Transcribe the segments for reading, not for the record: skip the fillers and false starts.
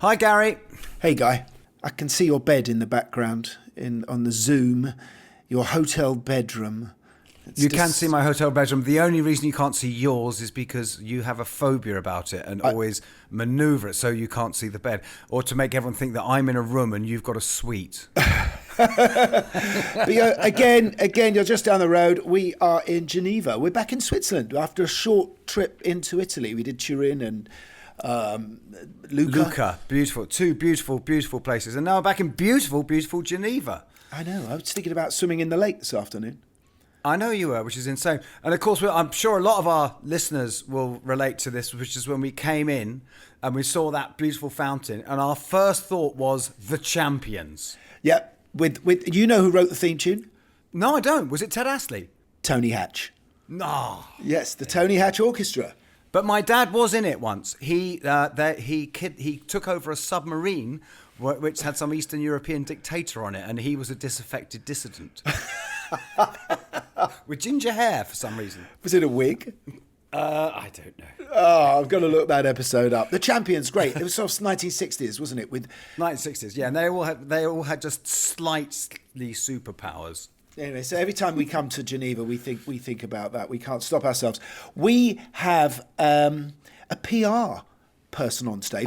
Hi, Gary. Hey, Guy. I can see your bed in the background on the Zoom, your hotel bedroom. You can see my hotel bedroom. The only reason you can't see yours is because you have a phobia about it and always manoeuvre it so you can't see the bed, or to make everyone think that I'm in a room and you've got a suite. But again, you're just down the road. We are in Geneva. We're back in Switzerland after a short trip into Italy. We did Turin and Lucca. Beautiful. Two beautiful places. And now we're back in beautiful Geneva. I know. I was thinking about swimming in the lake this afternoon. I know you were, which is insane. And of course, I'm sure a lot of our listeners will relate to this, which is when we came in and we saw that beautiful fountain. And our first thought was the Champions. Yeah. With you know who wrote the theme tune? No, I don't. Was it Ted Astley? Tony Hatch. No. Yes, the Tony Hatch Orchestra. But my dad was in it once. He took over a submarine which had some Eastern European dictator on it, and he was a disaffected dissident. With ginger hair for some reason. Was it a wig? I don't know. Oh, I've got to look that episode up. The Champions, great. It was sort of 1960s, wasn't it? With 1960s, yeah. And they all had just slightly superpowers. Anyway, so every time we come to Geneva, we think about that. We can't stop ourselves. We have a PR person on stage.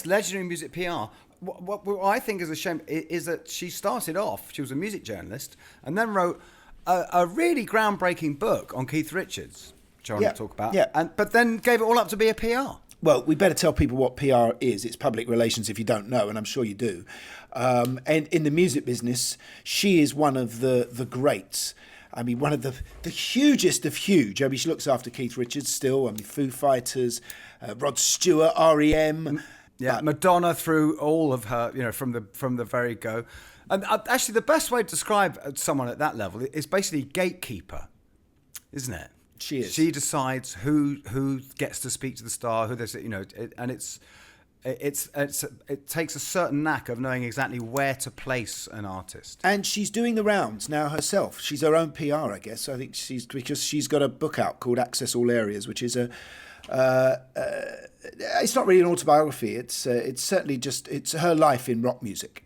Legendary music PR. What I think is a shame is that she started off, she was a music journalist, and then wrote a really groundbreaking book on Keith Richards, which I want to talk about, but then gave it all up to be a PR. Well, we better tell people what PR is. It's public relations if you don't know, and I'm sure you do. And in the music business, she is one of the greats. I mean, one of the hugest of huge. I mean, she looks after Keith Richards still. I mean, Foo Fighters, Rod Stewart, R.E.M. Yeah, Madonna through all of her, from the very go. And actually, the best way to describe someone at that level is basically gatekeeper, isn't it? She is. She decides who gets to speak to the star, who there's, and it takes a certain knack of knowing exactly where to place an artist. And she's doing the rounds now herself. She's her own PR, I guess. I think because she's got a book out called Access All Areas, which is it's not really an autobiography. It's certainly it's her life in rock music.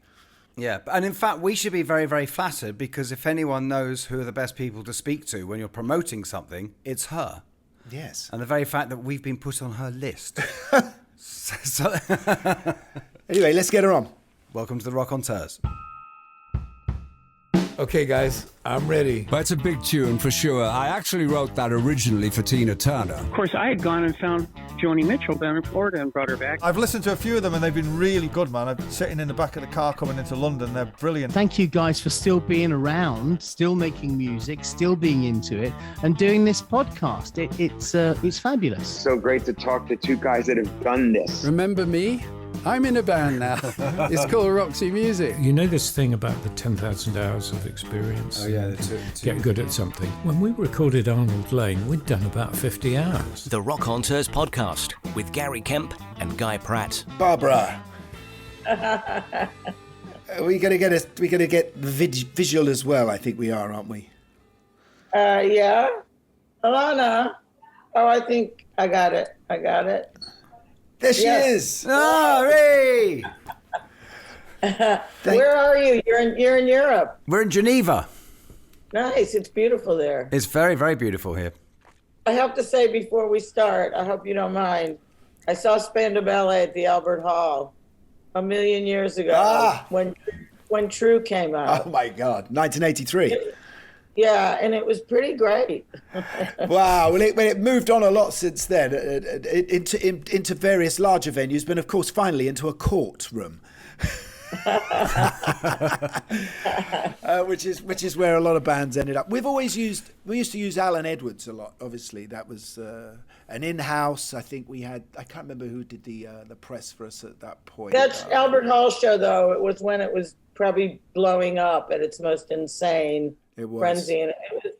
Yeah, and in fact, we should be very, very flattered because if anyone knows who are the best people to speak to when you're promoting something, it's her. Yes. And the very fact that we've been put on her list. Anyway, let's get her on. Welcome to the Rockonteurs. Okay, guys, I'm ready. That's a big tune for sure. I actually wrote that originally for Tina Turner. Of course, I had gone and found Joni Mitchell down in Florida and brought her back. I've listened to a few of them and they've been really good, man. I've been sitting in the back of the car coming into London. They're brilliant. Thank you guys for still being around, still making music, still being into it, and doing this podcast. It's fabulous. So great to talk to two guys that have done this. Remember me? I'm in a band now. It's called Roxy Music. You know this thing about the 10,000 hours of experience? Oh, yeah. Get good at something. When we recorded Arnold Lane, we'd done about 50 hours. The Rockonteurs podcast with Gary Kemp and Guy Pratt. Barbara. We're going to get visual as well, I think we are, aren't we? Yeah. Alana. Oh, I think I got it. There she is. Hooray! Where are you? You're in Europe. We're in Geneva. Nice. It's beautiful there. It's very, very beautiful here. I have to say before we start, I hope you don't mind, I saw Spandau Ballet at the Albert Hall a million years ago when True came out. Oh, my God. 1983. Yeah, and it was pretty great. Wow. Well, it moved on a lot since then into various larger venues, but of course, finally into a courtroom, which is where a lot of bands ended up. We used to use Alan Edwards a lot. Obviously, that was an in-house. I think we had. I can't remember who did the press for us at that point. That Albert Hall show, though, it was when it was probably blowing up at its most insane. It was. Frenzy, and it was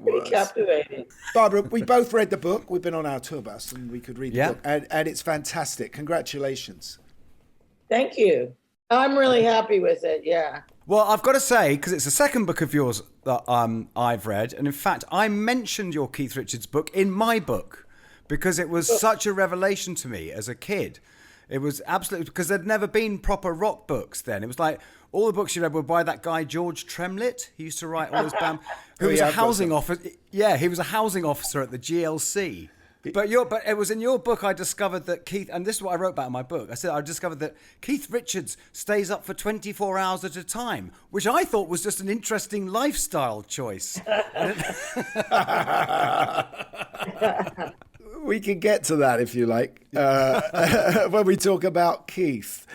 pretty captivating. Barbara, we both read the book. We've been on our tour bus and we could read the book. And it's fantastic. Congratulations. Thank you. I'm really happy with it, yeah. Well, I've got to say, because it's the second book of yours that I've read, and in fact, I mentioned your Keith Richards book in my book because it was such a revelation to me as a kid. It was absolutely, because there'd never been proper rock books then. It was like all the books you read were by that guy George Tremlett. He used to write all his band. Who was a housing officer. Yeah, he was a housing officer at the GLC. But it was in your book I discovered that Keith, and this is what I wrote about in my book. I discovered that Keith Richards stays up for 24 hours at a time, which I thought was just an interesting lifestyle choice. We can get to that if you like when we talk about Keith.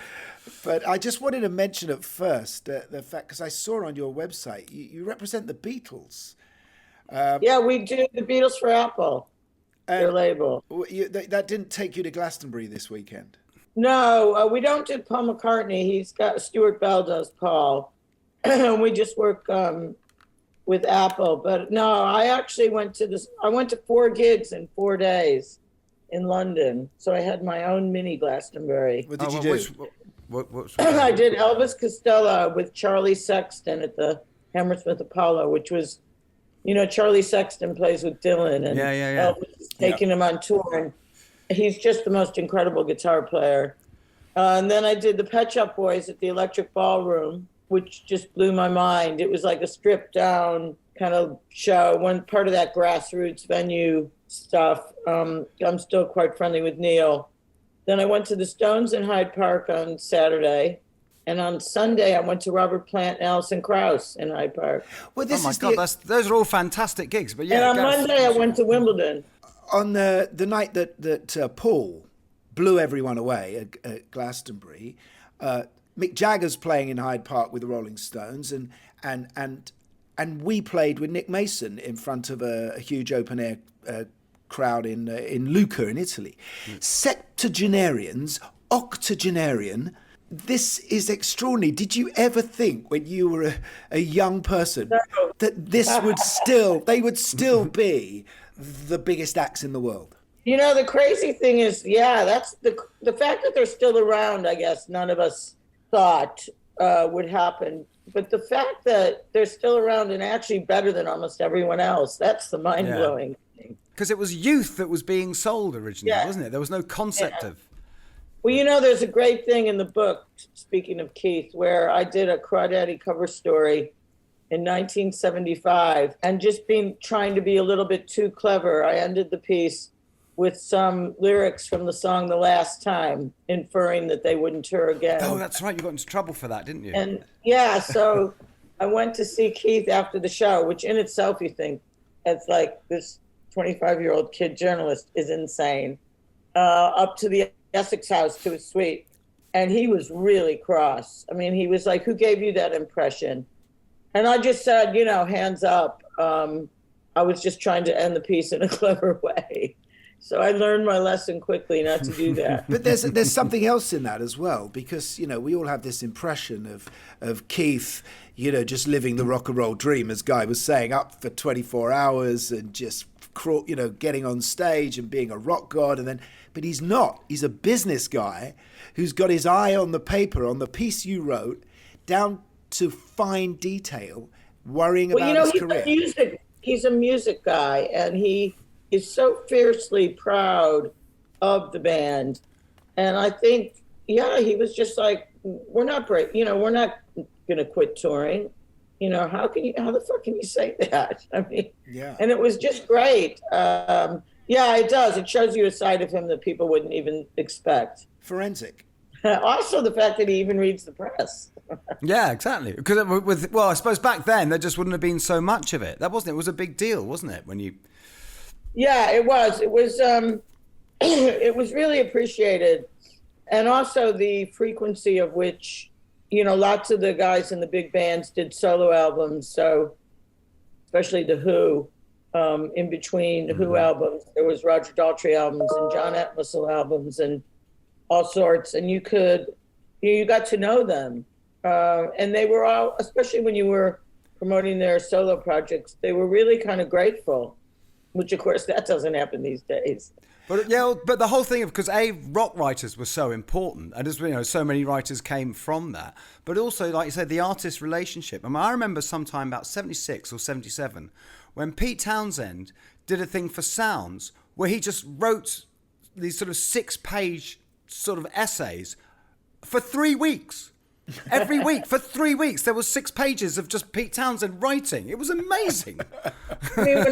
But I just wanted to mention at first the fact, because I saw on your website you represent the Beatles. Yeah, we do the Beatles for Apple. Their label. That didn't take you to Glastonbury this weekend? No, we don't do Paul McCartney. He's got Stuart Bell does Paul. We just work with Apple. But no, I actually went to 4 gigs in 4 days in London. So I had my own mini Glastonbury. What did you do? I did Elvis Costello with Charlie Sexton at the Hammersmith Apollo, which was, Charlie Sexton plays with Dylan, and Elvis is taking him on tour, and he's just the most incredible guitar player. And then I did the Pet Shop Boys at the Electric Ballroom, which just blew my mind. It was like a stripped down kind of show, one part of that grassroots venue stuff. I'm still quite friendly with Neil. Then I went to the Stones in Hyde Park on Saturday. And on Sunday, I went to Robert Plant and Alison Krauss in Hyde Park. Well, those are all fantastic gigs. But and on Monday, I went to Wimbledon. On the night that Paul blew everyone away at Glastonbury, Mick Jagger's playing in Hyde Park with the Rolling Stones, and we played with Nick Mason in front of a huge open air crowd in Lucca in Italy. Septuagenarians, octogenarian. This is extraordinary. Did you ever think when you were a young person that they would still be the biggest acts in the world? The crazy thing is, that's the fact that they're still around, I guess none of us thought would happen. But the fact that they're still around and actually better than almost everyone else, that's the mind-blowing thing. Because it was youth that was being sold originally, wasn't it? There was no concept of... Well, there's a great thing in the book, speaking of Keith, where I did a Crawdaddy cover story in 1975, and just trying to be a little bit too clever, I ended the piece with some lyrics from the song The Last Time, inferring that they wouldn't tour again. Oh, that's right. You got into trouble for that, didn't you? And so I went to see Keith after the show, which in itself you think, it's like this 25-year-old kid journalist is insane, up to the Essex House to his suite, and he was really cross. I mean, he was like, "Who gave you that impression?" And I just said, hands up. I was just trying to end the piece in a clever way. So I learned my lesson quickly not to do that. But there's something else in that as well, because we all have this impression of Keith, just living the rock and roll dream, as Guy was saying, up for 24 hours and just getting on stage and being a rock god, but he's not. He's a business guy who's got his eye on the paper, on the piece you wrote, down to fine detail, worrying about his career. He's a music guy, and he is so fiercely proud of the band. And I think, he was just like, we're not we're not going to quit touring. How the fuck can you say that? I mean, and it was just great. It does. It shows you a side of him that people wouldn't even expect. Forensic. Also, the fact that he even reads the press. Yeah, exactly. Because I suppose back then there just wouldn't have been so much of it. That wasn't it. It was a big deal, wasn't it? When you. Yeah, it was. It was. It was really appreciated, and also the frequency of which, lots of the guys in the big bands did solo albums. So, especially the Who. In between the Who albums, there was Roger Daltrey albums and John Entwistle albums and all sorts, and you got to know them, and they were all, especially when you were promoting their solo projects, they were really kind of grateful, which of course that doesn't happen these days. But the whole thing of, because rock writers were so important, and as so many writers came from that. But also, like you said, the artist relationship. I remember sometime about 76 or 77 when Pete Townsend did a thing for Sounds where he just wrote these sort of 6-page sort of essays for 3 weeks. Every week for 3 weeks, there was 6 pages of just Pete Townsend writing. It was amazing. I mean,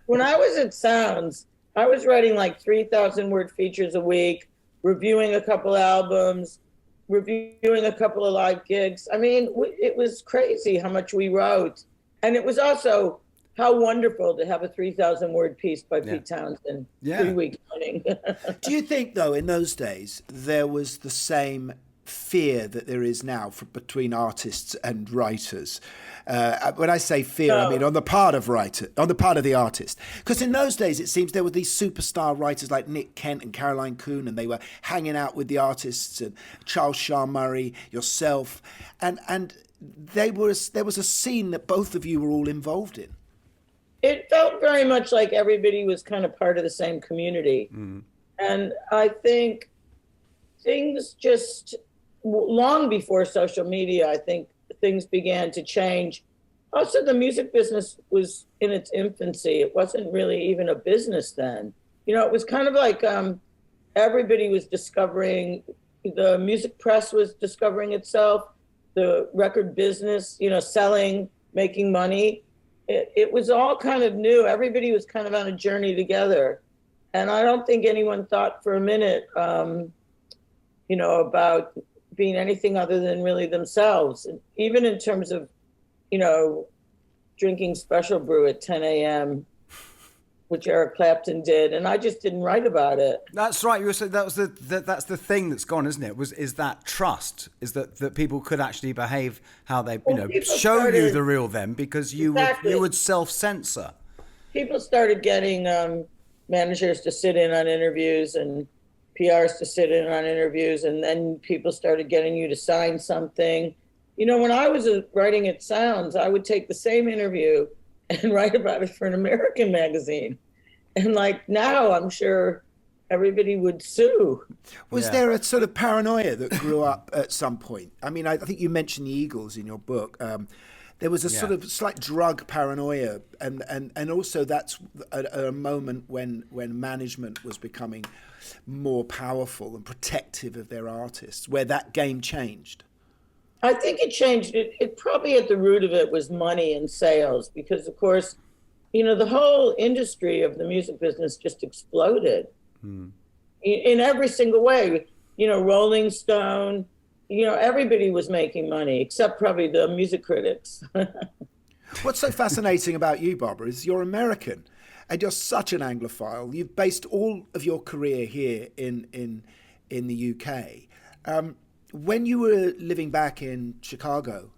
when I was at Sounds, I was writing like 3,000 word features a week, reviewing a couple albums, reviewing a couple of live gigs. I mean, it was crazy how much we wrote, and it was also how wonderful to have a 3,000 word piece by Pete Townsend 3 weeks running. Do you think, though, in those days there was the same fear that there is now between artists and writers? When I say fear, I mean on the part of the artist. Because in those days, it seems there were these superstar writers like Nick Kent and Caroline Coon, and they were hanging out with the artists, and Charles Shaar Murray, yourself, and there was a scene that both of you were all involved in. It felt very much like everybody was kind of part of the same community. And I think things just, long before social media, I think things began to change. Also, the music business was in its infancy. It wasn't really even a business then. You know, it was kind of like everybody was discovering, the music press was discovering itself, the record business, you know, selling, making money. It was all kind of new. Everybody was kind of on a journey together. And I don't think anyone thought for a minute, you know, about being anything other than really themselves. And even in terms of, you know, drinking special brew at 10 a.m., which Eric Clapton did, and I just didn't write about it. That's right. You were saying that's the thing that's gone, isn't it? Is that trust? Is that people could actually behave how they, show you the real them, because you would self-censor. People started getting managers to sit in on interviews and PRs to sit in on interviews, and then people started getting you to sign something. You know, when I was writing at Sounds, I would take the same interview and write about it for an American magazine. And like now, I'm sure everybody would sue. Was there a sort of paranoia that grew up at some point? I mean, I think you mentioned the Eagles in your book. There was a sort of slight drug paranoia, and also that's a moment when management was becoming more powerful and protective of their artists, where that game changed. I think it changed. It probably at the root of it was money and sales, because of course, you know, the whole industry of the music business just exploded in every single way. You know, Rolling Stone, you know, everybody was making money except probably the music critics. What's so fascinating about you, Barbara, is you're American and you're such an Anglophile. You've based all of your career here in the UK. When you were living back in Chicago,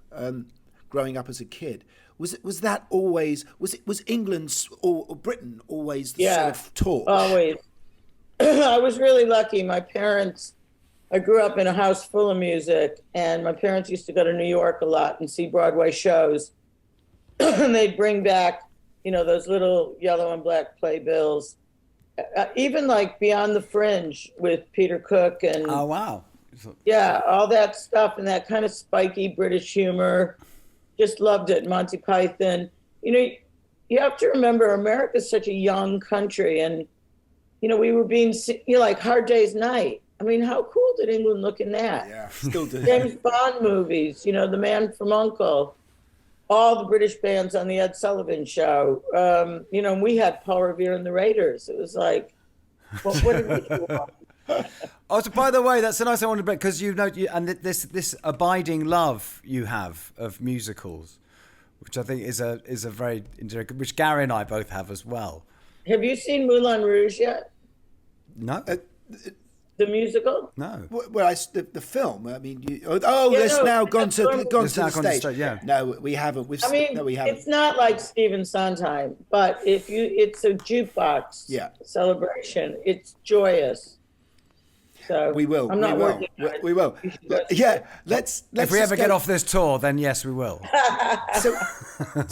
growing up as a kid, was that always, was England or Britain always the sort of torch? Always. I was really lucky. My parents, I grew up in a house full of music, and my parents used to go to New York a lot and see Broadway shows. And they'd bring back, you know, those little yellow and black playbills, even like Beyond the Fringe with Peter Cook and oh wow. Yeah, all that stuff and that kind of spiky British humor. Just loved it. Monty Python. You know, you have to remember America's such a young country, and, you know, we were being, you know, like Hard Day's Night. I mean, how cool did England look in that? Yeah, still do. James Bond movies, you know, The Man from U.N.C.L.E., all the British bands on the Ed Sullivan Show. You know, we had Paul Revere and the Raiders. It was like, well, what did we do? Oh, so by the way, that's a nice I wanted to break, because and this abiding love you have of musicals, which I think is a very interesting, which Gary and I both have as well. Have you seen Moulin Rouge yet? No. The musical? No. Well, the film. I mean, it's now gone to the stage. Yeah. No, we haven't. We haven't. It's not like Stephen Sondheim, but it's a jukebox celebration. It's joyous. So we will. I'm not working on it. We will. Yeah. Let's. If we ever get off this tour, then yes, we will. So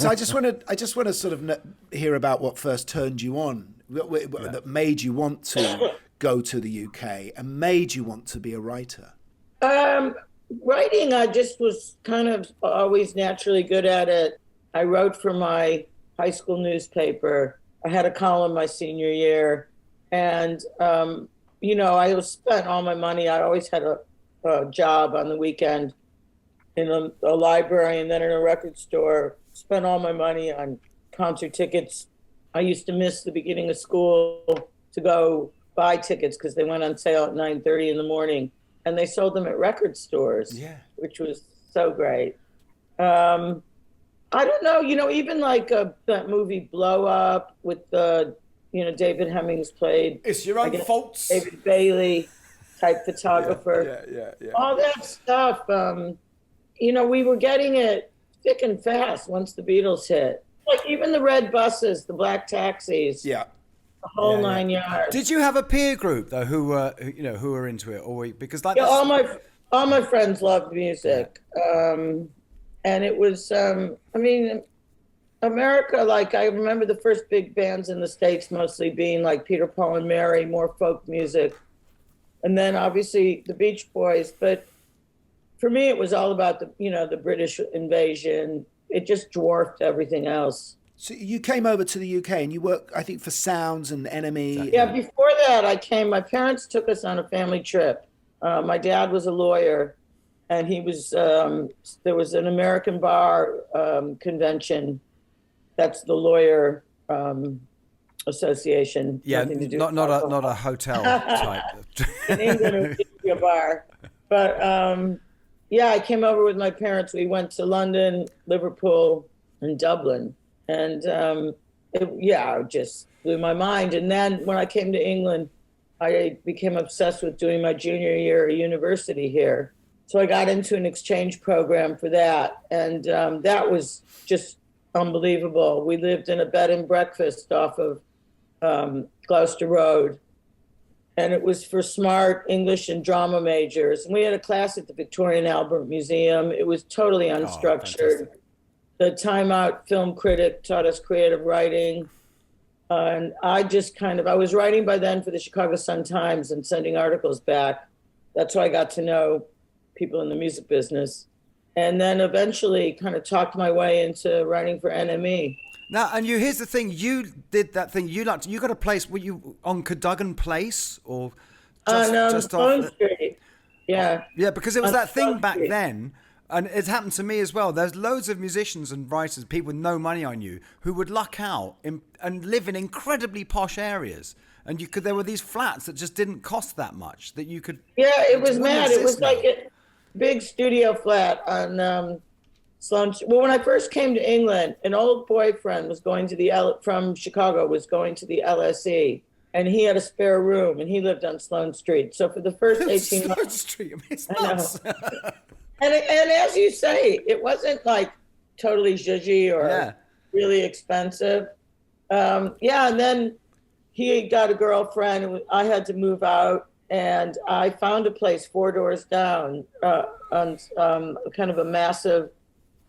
I just want to sort of hear about what first turned you on, that made you want to go to the UK and made you want to be a writer. Writing, I just was kind of always naturally good at it. I wrote for my high school newspaper. I had a column my senior year, and I spent all my money. I always had a job on the weekend in a library and then in a record store. Spent all my money on concert tickets. I used to miss the beginning of school to go buy tickets because they went on sale at 9:30 in the morning, and they sold them at record stores, which was so great. I don't know, even like that movie Blow Up with David Hemmings played. It's your own faults. David Bailey type photographer. Yeah. All that stuff. We were getting it thick and fast once the Beatles hit. Like even the red buses, the black taxis. Yeah. The whole 9 yards. Did you have a peer group though who were into it, or because all my friends loved music, and it was America. Like I remember the first big bands in the States mostly being like Peter, Paul, and Mary, more folk music, and then obviously the Beach Boys. But for me, it was all about the British invasion. It just dwarfed everything else. So you came over to the UK and you worked, I think, for Sounds and NME. Yeah, before that I came. My parents took us on a family trip. My dad was a lawyer, and he was. There was an American bar convention. That's the lawyer association. Yeah, not a hotel type. In England, it would be a bar. But I came over with my parents. We went to London, Liverpool, and Dublin. And it just blew my mind. And then when I came to England, I became obsessed with doing my junior year at university here. So I got into an exchange program for that. And that was just unbelievable. We lived in a bed and breakfast off of Gloucester Road. And it was for smart English and drama majors. And we had a class at the Victoria and Albert Museum. It was totally unstructured. The Time Out film critic taught us creative writing. And I was writing by then for the Chicago Sun-Times and sending articles back. That's how I got to know people in the music business. And then eventually kind of talked my way into writing for NME. Now, and here's the thing, you did that thing, you got a place, were you on Cadogan Place or just Sloane off? Street. Yeah. Yeah, because it was On that thing Sloane back Street. then. And it's happened to me as well. There's loads of musicians and writers, people with no money on you, who would luck out and live in incredibly posh areas. And there were these flats that just didn't cost that much that you could. Yeah, it was wouldn't mad. It was exist now. like a big studio flat on Sloane Street. Well, when I first came to England, an old boyfriend was going to from Chicago was going to the LSE, and he had a spare room, and he lived on Sloane Street. So for the first 18 months, Sloane Street, I mean, it's nuts. And as you say, it wasn't like totally zhuzhy or really expensive. And then he got a girlfriend, and I had to move out, and I found a place 4 doors down on kind of a massive,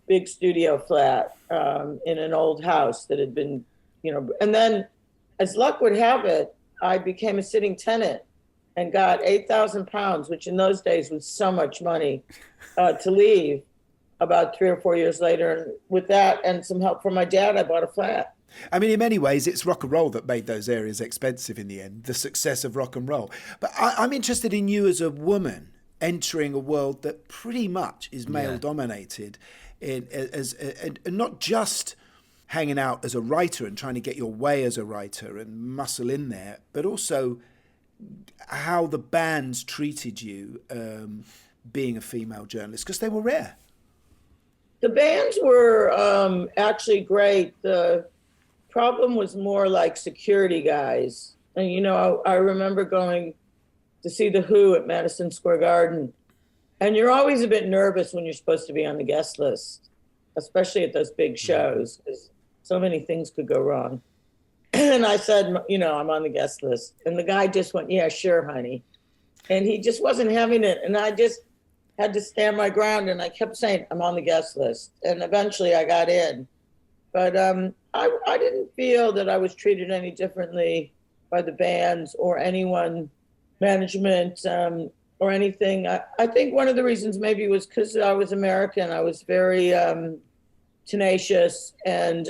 big studio flat in an old house that had been, and then as luck would have it, I became a sitting tenant and got £8,000, which in those days was so much money, to leave about 3 or 4 years later. And with that and some help from my dad, I bought a flat. I mean, in many ways, it's rock and roll that made those areas expensive in the end, the success of rock and roll. But I'm interested in you as a woman entering a world that pretty much is male-dominated, and not just hanging out as a writer and trying to get your way as a writer and muscle in there, but also how the bands treated you being a female journalist, because they were rare. The bands were actually great. The problem was more like security guys. And, I remember going to see The Who at Madison Square Garden. And you're always a bit nervous when you're supposed to be on the guest list, especially at those big shows, because so many things could go wrong. And I said, I'm on the guest list. And the guy just went, yeah, sure, honey. And he just wasn't having it. And I just had to stand my ground. And I kept saying, I'm on the guest list. And eventually I got in. But I didn't feel that I was treated any differently by the bands or anyone, management or anything. I think one of the reasons maybe was because I was American. I was very tenacious and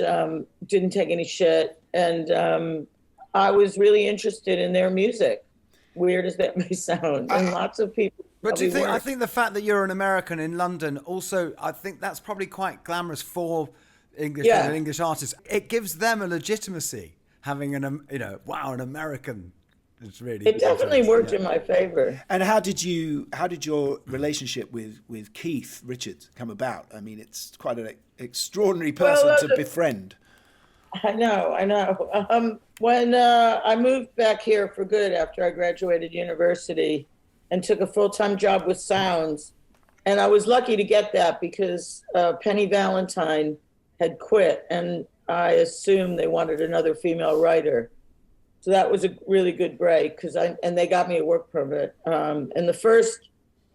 didn't take any shit. And I was really interested in their music. weird as that may sound, and lots of people. But do you think? weren't. I think the fact that you're an American in London also, I think that's probably quite glamorous for English artists. It gives them a legitimacy having an American. It's really. It definitely worked in my favor. And how did your relationship with Keith Richards come about? I mean, it's quite an extraordinary person to befriend. I know. When I moved back here for good after I graduated university and took a full-time job with Sounds, and I was lucky to get that because Penny Valentine had quit, and I assumed they wanted another female writer. So that was a really good break and they got me a work permit. And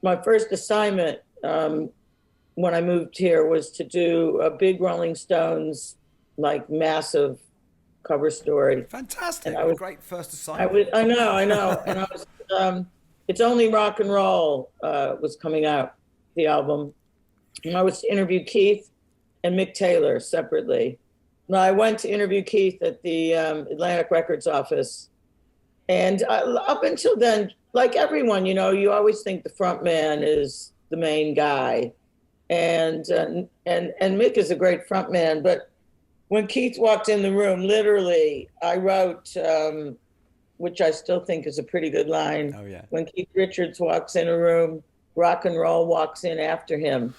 my first assignment when I moved here was to do a big Rolling Stones, like massive cover story. Fantastic. A great first assignment. I know. And I was, It's Only Rock and Roll was coming out, the album. And I was to interview Keith and Mick Taylor separately. Now, I went to interview Keith at the Atlantic Records office. And up until then, like everyone, you always think the front man is the main guy. And Mick is a great front man. But when Keith walked in the room, literally, I wrote, which I still think is a pretty good line. Oh, yeah. When Keith Richards walks in a room, rock and roll walks in after him.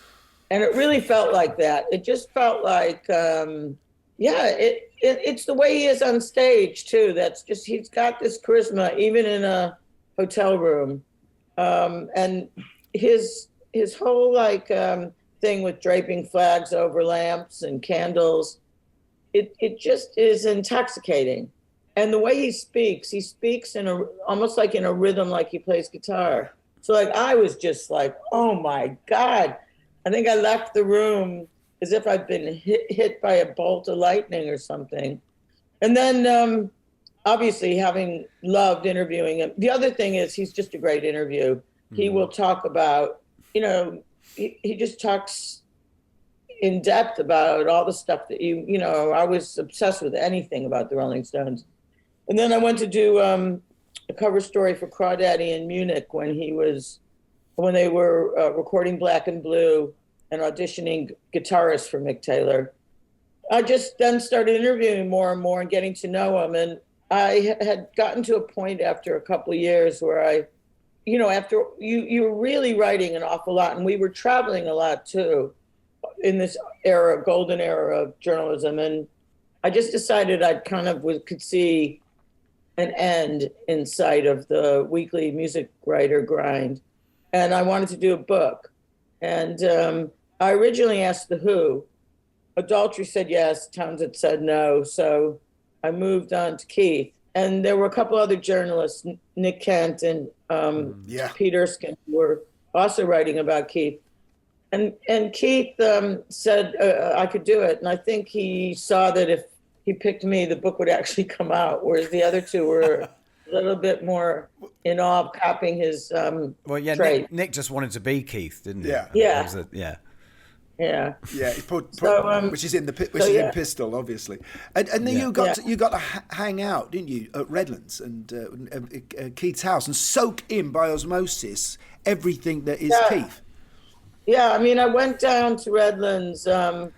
And it really felt like that. It just felt like... it's the way he is on stage too. That's just, he's got this charisma even in a hotel room. And his whole thing with draping flags over lamps and candles, it just is intoxicating. And the way he speaks in almost like in a rhythm, like he plays guitar. So I was just like, oh my God. I think I left the room as if I'd been hit by a bolt of lightning or something. And then, obviously, having loved interviewing him, the other thing is he's just a great interview. Mm-hmm. He will talk about, he just talks in depth about all the stuff that I was obsessed with anything about the Rolling Stones. And then I went to do a cover story for Crawdaddy in Munich when they were recording Black and Blue and auditioning guitarists for Mick Taylor. I just then started interviewing more and more and getting to know him. And I had gotten to a point after a couple of years where after you were really writing an awful lot, and we were traveling a lot too in this era, golden era of journalism. And I just decided I could see an end in sight of the weekly music writer grind. And I wanted to do a book. And I originally asked The Who. Adultery said yes, Townsend said no. So I moved on to Keith. And there were a couple other journalists, Nick Kent and Pete Erskine, who were also writing about Keith. And Keith said I could do it. And I think he saw that if he picked me, the book would actually come out, whereas the other two were a little bit more in awe of copying his trait. Nick just wanted to be Keith, didn't he? Yeah. Yeah, which is in Pistol, obviously, and then you got to hang out, didn't you, at Redlands and Keith's house and soak in by osmosis everything that is Keith. Yeah, I mean, I went down to Redlands to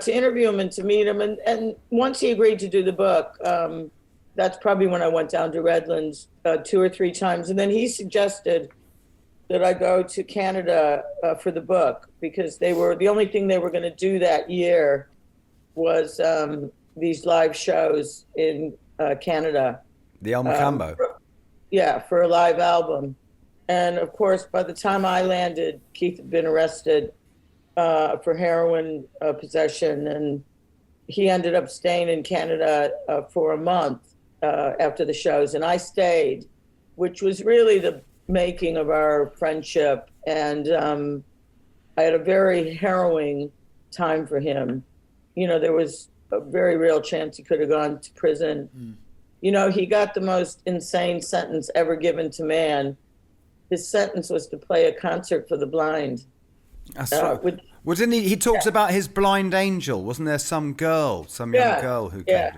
interview him and to meet him, and once he agreed to do the book, that's probably when I went down to Redlands 2 or 3 times, and then he suggested that I go to Canada for the book, because the only thing they were going to do that year was these live shows in Canada. The El Macambo. For a live album. And of course, by the time I landed, Keith had been arrested for heroin possession, and he ended up staying in Canada for a month after the shows, and I stayed, which was really the making of our friendship. And I had a very harrowing time for him. There was a very real chance he could have gone to prison. He got the most insane sentence ever given to man. His sentence was to play a concert for the blind. That's right. Wasn't he talks about his blind angel. Wasn't there some young girl who came?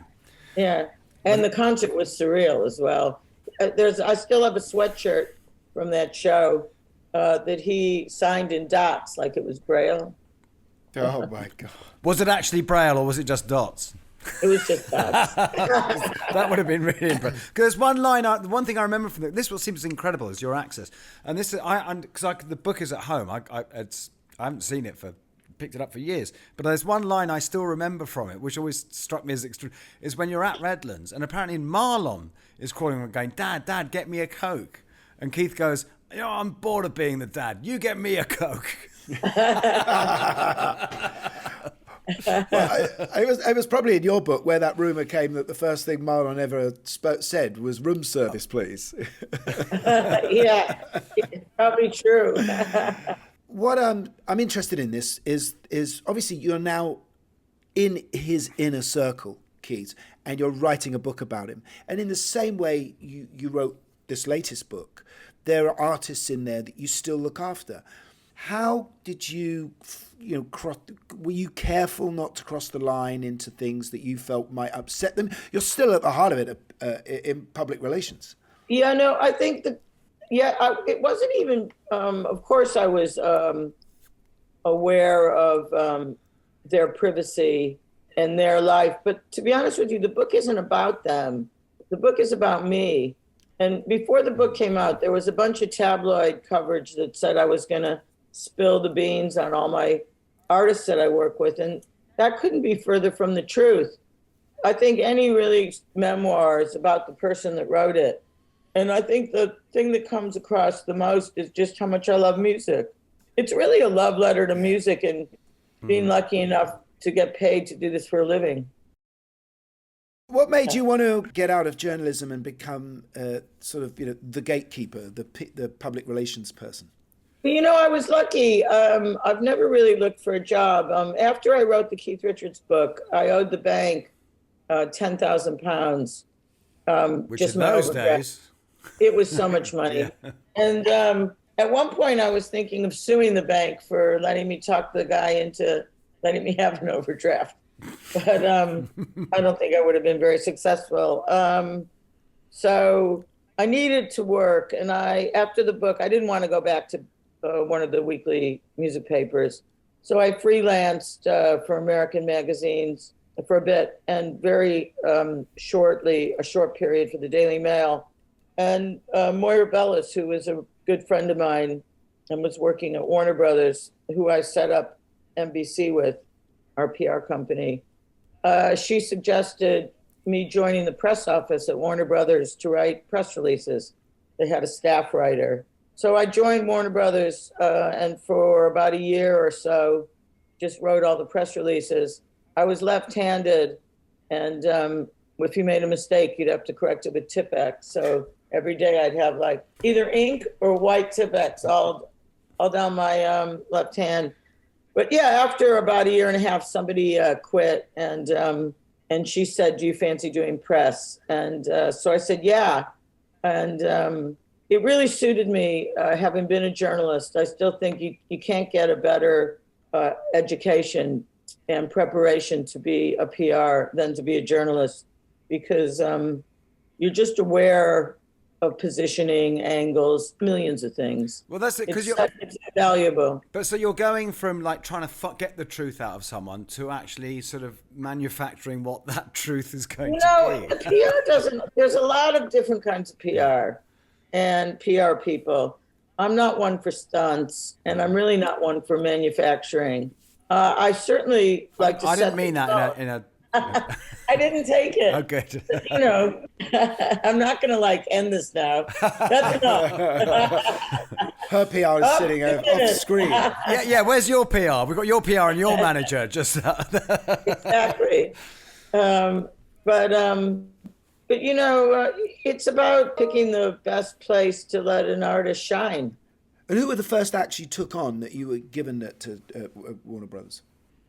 Yeah. And the concert was surreal as well. I still have a sweatshirt from that show that he signed in dots, like it was Braille. Oh my God! Was it actually Braille or was it just dots? It was just dots. That would have been really impressive. Because there's one line, the one thing I remember from this, what seems incredible is your access. And this is, because the book is at home. I haven't seen it picked it up for years. But there's one line I still remember from it, which always struck me as extreme, is when you're at Redlands and apparently Marlon is calling and going, Dad, get me a Coke. And Keith goes, I'm bored of being the dad. You get me a Coke. Well, it was probably in your book where that rumour came that the first thing Marlon ever said was room service, please. Yeah, it's probably true. What I'm interested in this is obviously you're now in his inner circle, Keith, and you're writing a book about him. And in the same way you wrote this latest book, there are artists in there that you still look after. How did you were you careful not to cross the line into things that you felt might upset them? You're still at the heart of it in public relations. Yeah, no, I think that, it wasn't even, of course I was aware of their privacy and their life. But to be honest with you, the book isn't about them. The book is about me. And before the book came out, there was a bunch of tabloid coverage that said I was going to spill the beans on all my artists that I work with. And that couldn't be further from the truth. I think any really memoir is about the person that wrote it. And I think the thing that comes across the most is just how much I love music. It's really a love letter to music and being lucky enough to get paid to do this for a living. What made you want to get out of journalism and become the gatekeeper, the public relations person? I was lucky. I've never really looked for a job. After I wrote the Keith Richards book, I owed the bank £10,000. Which in those days... It was so much money. Yeah. And at one point I was thinking of suing the bank for letting me talk the guy into letting me have an overdraft. But I don't think I would have been very successful. So I needed to work. And after the book, I didn't want to go back to one of the weekly music papers. So I freelanced for American magazines for a bit, and very shortly, a short period for the Daily Mail. And Moira Bellis, who was a good friend of mine and was working at Warner Brothers, who I set up NBC with, our PR company, she suggested me joining the press office at Warner Brothers to write press releases. They had a staff writer. So I joined Warner Brothers and for about a year or so, just wrote all the press releases. I was left-handed, and if you made a mistake, you'd have to correct it with Tipp-Ex. So every day I'd have like either ink or white Tipp-Ex all down my left hand. But yeah, after about a year and a half, somebody quit, and she said, "Do you fancy doing press?" And so I said, "Yeah." And it really suited me, having been a journalist. I still think you can't get a better education and preparation to be a PR than to be a journalist, because you're just aware of positioning, angles, millions of things. Well, that's it, because it's valuable. But so you're going from like trying to get the truth out of someone to actually sort of manufacturing what that truth is going to be. The PR doesn't. There's a lot of different kinds of PR and PR people. I'm not one for stunts, and I'm really not one for manufacturing. I certainly like to. I didn't mean that in a I didn't take it. Okay. I'm not going to end this now. That's enough. Her PR is sitting off screen. Yeah. Where's your PR? We've got your PR and your manager. Just exactly. But it's about picking the best place to let an artist shine. And who were the first acts you took on that you were given to Warner Brothers?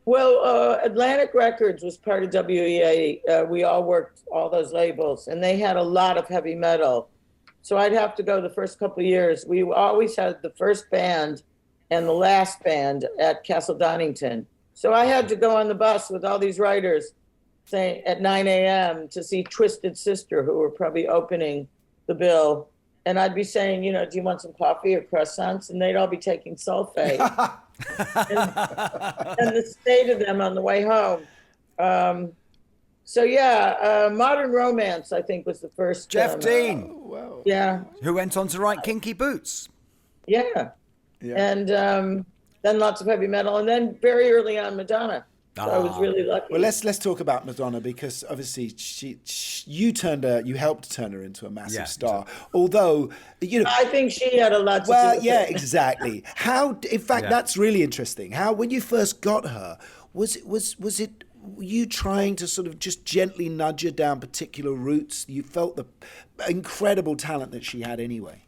Well, Atlantic Records was part of WEA. We all worked all those labels, and they had a lot of heavy metal. So I'd have to go the first couple of years. We always had the first band and the last band at Castle Donington. So I had to go on the bus with all these writers saying at 9 a.m. to see Twisted Sister, who were probably opening the bill, and I'd be saying, you know, do you want some coffee or croissants? And they'd all be taking sulfate. and the state of them on the way home. So yeah, Modern Romance, I think, was the first. Jeff Dean. Wow. Yeah. Who went on to write Kinky Boots. Yeah. And then lots of heavy metal, and then very early on Madonna. So I was really lucky. Well, let's talk about Madonna, because obviously you helped turn her into a massive star. Although, you know, I think she had a lot to do with Well, yeah, it. exactly. In fact, that's really interesting. How, when you first got her, was it you trying to sort of just gently nudge her down particular routes? You felt the incredible talent that she had anyway.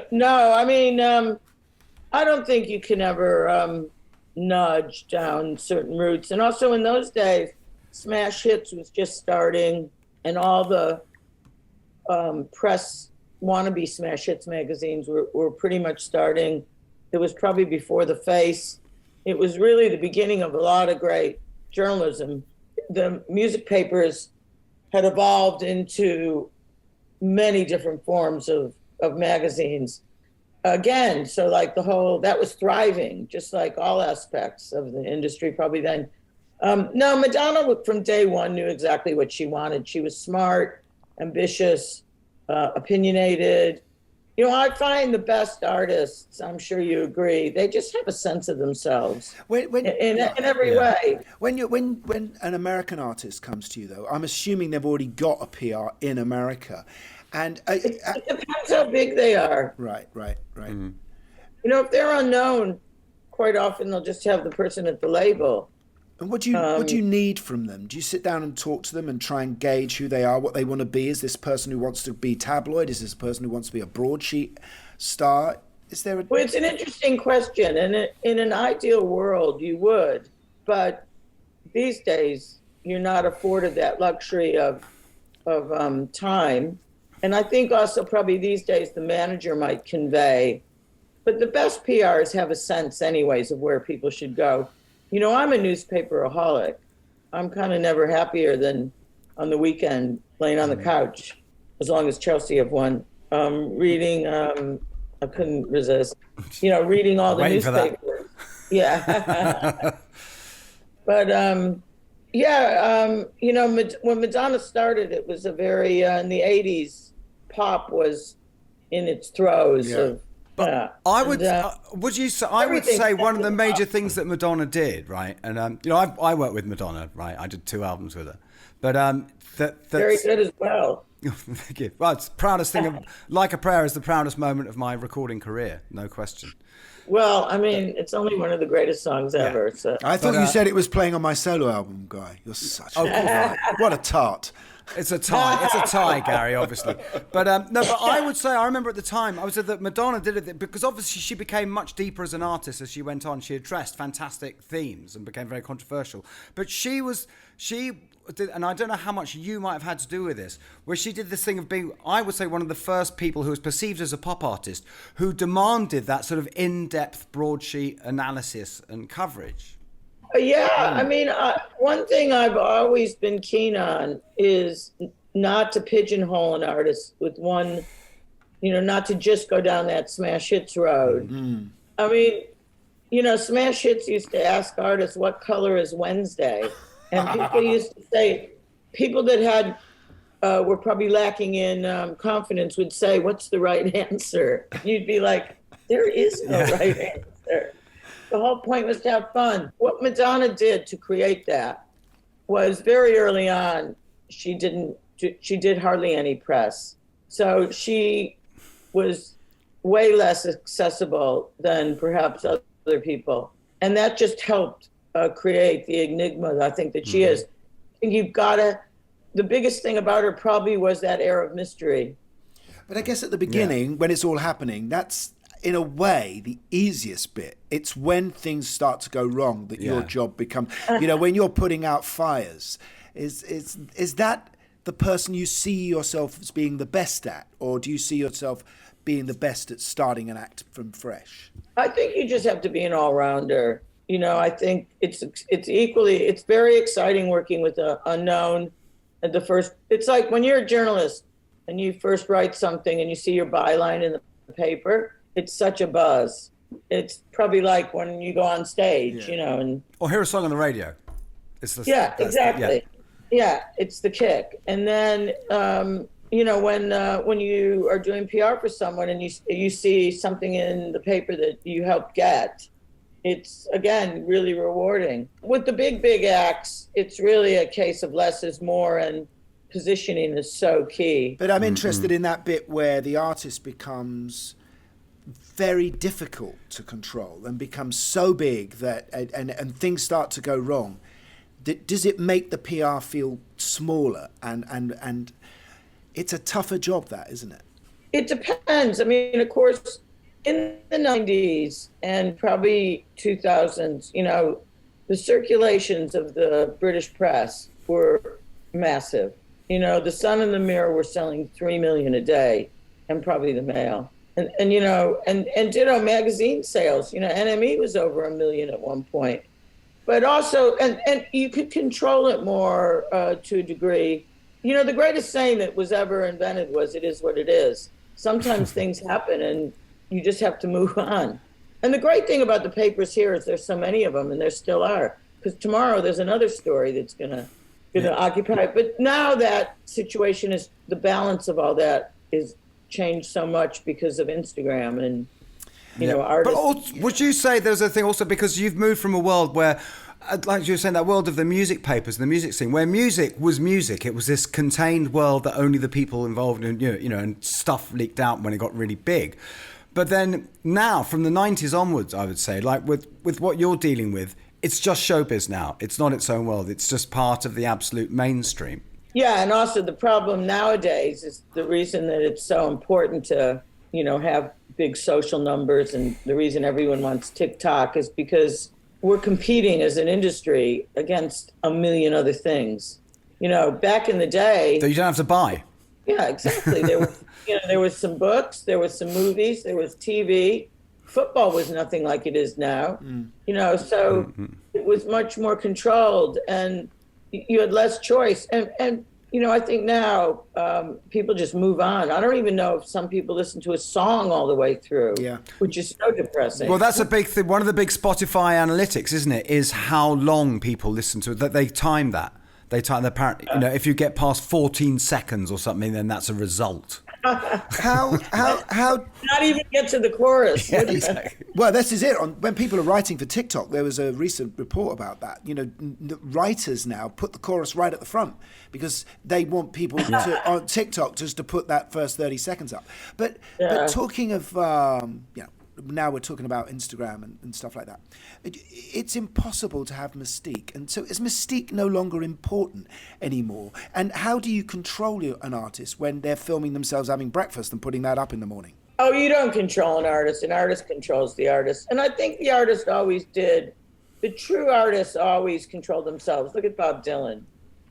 No, I mean, I don't think you can ever nudge down certain routes. And also in those days, Smash Hits was just starting, and all the press wannabe Smash Hits magazines were pretty much starting. It was probably before The Face. It was really the beginning of a lot of great journalism. The music papers had evolved into many different forms of magazines. Again, so like that was thriving, just like all aspects of the industry probably then. No, Madonna from day one knew exactly what she wanted. She was smart, ambitious, opinionated. You know, I find the best artists, I'm sure you agree, they just have a sense of themselves in every way. When an American artist comes to you, though, I'm assuming they've already got a PR in America. And it depends how big they are. Right. Mm-hmm. You know, if they're unknown, quite often they'll just have the person at the label. And what do you need from them? Do you sit down and talk to them and try and gauge who they are, what they want to be? Is this person who wants to be tabloid? Is this person who wants to be a broadsheet star? Is there Well, it's an interesting question, and in an ideal world you would, but these days you're not afforded that luxury of time. And I think also probably these days the manager might convey, but the best PRs have a sense anyways of where people should go. You know, I'm a newspaperaholic. I'm kind of never happier than on the weekend laying on the couch, as long as Chelsea have won, reading, I couldn't resist, you know, reading all the newspapers. Yeah. But, you know, when Madonna started, it was a very, in the 80s, pop was in its throes of, I would say one of the major things that Madonna did, right? And you know, I worked with Madonna, right? I did 2 albums with her, but that's very good as well. Thank you. Well, it's the proudest thing. Like a Prayer is the proudest moment of my recording career, no question. Well, I mean, it's only one of the greatest songs ever. So. I thought you said it was playing on my solo album, Guy. You're such what a tart. It's a tie. It's a tie, Gary, obviously. But no, but I would say, I remember at the time, I would say that Madonna did it because obviously she became much deeper as an artist as she went on. She addressed fantastic themes and became very controversial. But she did, and I don't know how much you might have had to do with this, where she did this thing of being, I would say, one of the first people who was perceived as a pop artist who demanded that sort of in-depth broadsheet analysis and coverage. Yeah, I mean, one thing I've always been keen on is not to pigeonhole an artist with one, you know, not to just go down that Smash Hits road. Mm-hmm. I mean, you know, Smash Hits used to ask artists, what color is Wednesday? And people used to say, people that had were probably lacking in confidence would say, what's the right answer? You'd be like, there is no right answer. The whole point was to have fun. What Madonna did to create that was very early on, she did hardly any press. So she was way less accessible than perhaps other people. And that just helped create the enigma, I think, that she is. I think the biggest thing about her probably was that air of mystery. But I guess at the beginning, when it's all happening, that's, in a way, the easiest bit. It's when things start to go wrong that your job becomes, you know, when you're putting out fires, is that the person you see yourself as being the best at, or do you see yourself being the best at starting an act from fresh? I think you just have to be an all-rounder. You know, I think it's very exciting working with the unknown at the first. It's like when you're a journalist, and you first write something and you see your byline in the paper, it's such a buzz. It's probably like when you go on stage, and or hear a song on the radio. Exactly. Yeah, it's the kick. And then when you are doing PR for someone and you see something in the paper that you helped get, it's again really rewarding. With the big acts, it's really a case of less is more, and positioning is so key. But I'm interested in that bit where the artist becomes very difficult to control and becomes so big that and things start to go wrong. Does it make the PR feel smaller? And it's a tougher job, that, isn't it? It depends. I mean, of course, in the 90s and probably 2000s, the circulations of the British press were massive. The Sun and the Mirror were selling 3 million a day, and probably the Mail. And ditto magazine sales. NME was over 1 million at one point. But also, and you could control it more to a degree. The greatest saying that was ever invented was, "It is what it is." Sometimes things happen and you just have to move on. And the great thing about the papers here is there's so many of them, and there still are. Because tomorrow there's another story that's gonna occupy it. But now that situation is, the balance of all that is changed so much because of Instagram and artists. But also, would you say there's a thing also because you've moved from a world where, like you were saying, that world of the music papers, the music scene, where music was music. It was this contained world that only the people involved in, and stuff leaked out when it got really big. But then now, from the 90s onwards, I would say, like with what you're dealing with, it's just showbiz now. It's not its own world. It's just part of the absolute mainstream. Yeah, and also the problem nowadays is the reason that it's so important to, have big social numbers, and the reason everyone wants TikTok is because we're competing as an industry against a million other things. Back in the day... That you don't have to buy. Yeah, exactly. There was some books, there was some movies, there was TV. Football was nothing like it is now. So it was much more controlled, and you had less choice. And I think now people just move on. I don't even know if some people listen to a song all the way through, which is so depressing. Well, that's a big thing. One of the big Spotify analytics, isn't it, is how long people listen to it. That they time that. They time the apparently. If you get past 14 seconds or something, then that's a result. How not even get to the chorus. Yeah, exactly. Well, this is it. When people are writing for TikTok, there was a recent report about that. Writers now put the chorus right at the front because they want people to, on TikTok just to put that first 30 seconds up. But talking of now we're talking about Instagram and stuff like that. It's impossible to have mystique. And so is mystique no longer important anymore? And how do you control an artist when they're filming themselves having breakfast and putting that up in the morning? Oh, you don't control an artist. An artist controls the artist. And I think the artist always did. The true artists always control themselves. Look at Bob Dylan.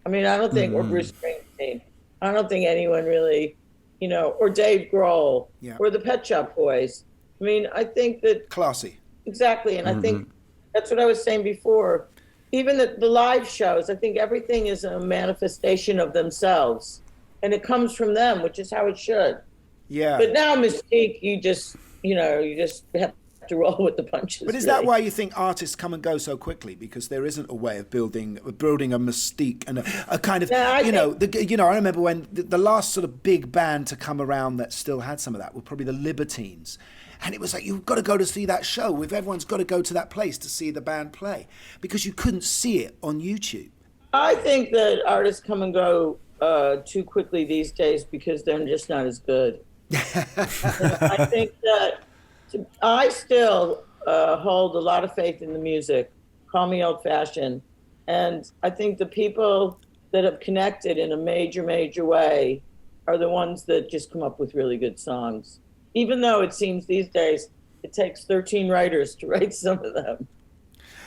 I mean, I don't think, or Bruce Springsteen. I don't think anyone really, or Dave Grohl, or the Pet Shop Boys. I mean, I think that... Classy. Exactly. And I think that's what I was saying before. Even the live shows, I think everything is a manifestation of themselves. And it comes from them, which is how it should. Yeah. But now mystique, you just have to roll with the punches. But is that why you think artists come and go so quickly? Because there isn't a way of building a mystique and a kind of, I remember when the last sort of big band to come around that still had some of that were probably the Libertines. And it was like, you've got to go to see that show. Everyone's got to go to that place to see the band play because you couldn't see it on YouTube. I think that artists come and go too quickly these days because they're just not as good. I think that I still hold a lot of faith in the music. Call me old-fashioned. And I think the people that have connected in a major, major way are the ones that just come up with really good songs. Even though it seems these days it takes 13 writers to write some of them.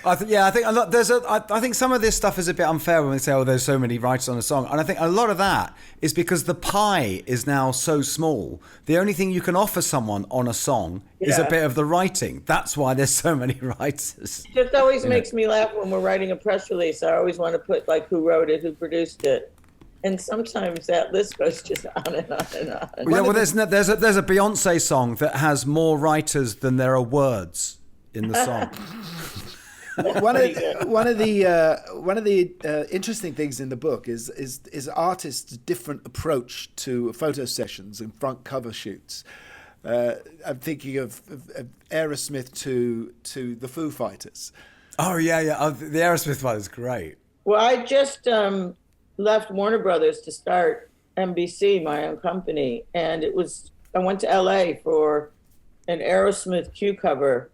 I think some of this stuff is a bit unfair when we say, there's so many writers on a song. And I think a lot of that is because the pie is now so small. The only thing you can offer someone on a song is a bit of the writing. That's why there's so many writers. It just always makes me laugh when we're writing a press release. I always want to put who wrote it, who produced it. And sometimes that list goes just on and on and on. Well, there's a Beyonce song that has more writers than there are words in the song. One of the interesting things in the book is artists' different approach to photo sessions and front cover shoots. I'm thinking of Aerosmith to the Foo Fighters. Oh yeah. Oh, the Aerosmith one is great. Well, I just left Warner Brothers to start NBC, my own company, and I went to LA for an Aerosmith Q cover.